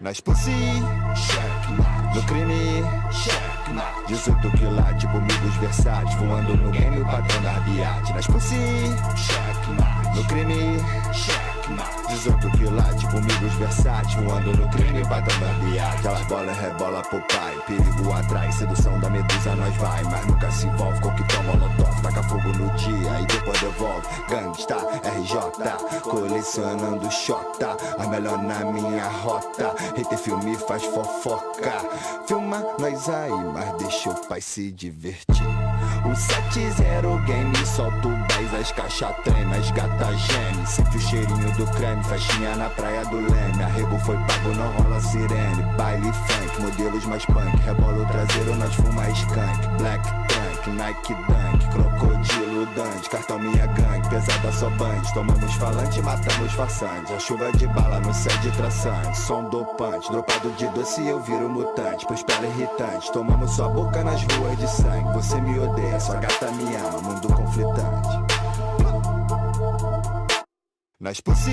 Nas pussy, checkmate. No crime, checkmate. 18 quilates, amigos versáteis, voando no game, o patrão da biate. Nas pussy, checkmate. No crime, checkmate. 18 quilates, amigos versáteis, voando no crime, o patrão da biate. Ela bola, rebola pro pai, perigo atrás, sedução da medusa nós vai. Mas nunca se envolve com o que toma molotov, taca fogo no dia e depois devolve. Gangsta, RJ, colecionando xota, a melhor na minha rota. Hater filme faz fofoca, filma nós aí, mas deixa o pai se divertir. O 7-0 game, solta o 10, as caixas treme, as gatas geme. Sente o cheirinho do creme, festinha na praia do Leme. Arrego foi pago, não rola sirene. Baile funk, modelos mais punk, rebola o traseiro, nós fuma skunk. Black Tank, Nike Dunk, crocodilo Dante, cartão minha gangue, pesada só band. Tomamos falante, matamos façante. A chuva de bala no céu de traçante. Som dopante, dropado de doce eu viro mutante. Pois pele irritante, tomamos sua boca nas ruas de sangue. Você me odeia, sua gata me ama, mundo conflitante. Nas pussy,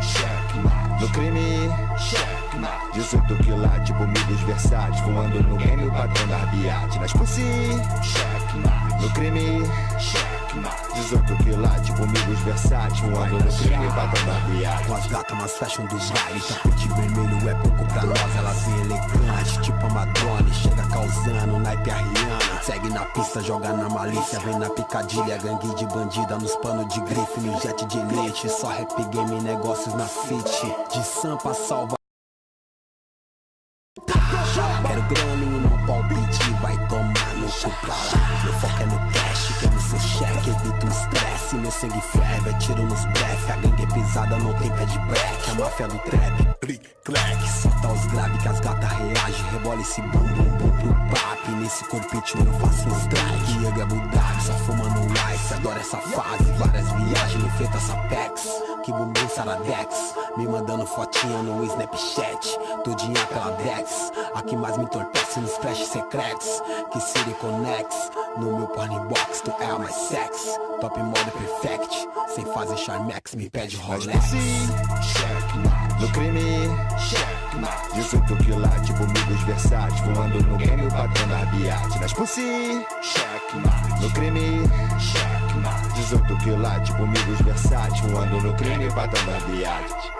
checkmate. No crime, checkmate. 18 quilates, amigos versáteis, voando no game, o patrão da biate. Nas pussy, checkmate. No crime, checkmate. 18 quilates, amigos versáteis, voando no crime, o patrão da biate. Com as gatas mais fashion do baile, tapete vermelho é pouco pra nós, elas vêm elegantes, tipo a Madonna, chega causando, naipe a Rihanna. Segue na pista, joga na malícia, vem na picadilha, gangue de bandida, nos panos de grife, no jet de elite. Só rap game, negócios na city, de sampa salva. Quero grana e não palpite, vai tomar no cu pra lá. Meu foco é no cash, quero seu cheque, evito o estresse. Meu sangue ferve, tiro nos breath. A gangue é pesada, não tem pé de break. A máfia do trap, click, clack. Solta os graves que as gatas reagem. Rebola esse bum, bum, bum pro papi. Nesse corpite eu faço um strike. Yoga Abu Dhabi, só fumando ice. Adoro essa fase, várias viagens, me feita essa pex. Que bumbum Saradex, me mandando fotinha no Snapchat. Todinha pela Dex, a que mais me entorpece nos flash secretos. Que Siri Connects, no meu porn box, tu é mais sex. Top modo perfect, sem fazer charmex, me pede Rolex. Checkmate. No crime, checkmate. 18 quilates, amigos versáteis, voando no game, o patrão da biate. Nas pussy, checkmate. No crime, checkmate. 18 quilates, amigos versáteis, voando no crime, o patrão da biate.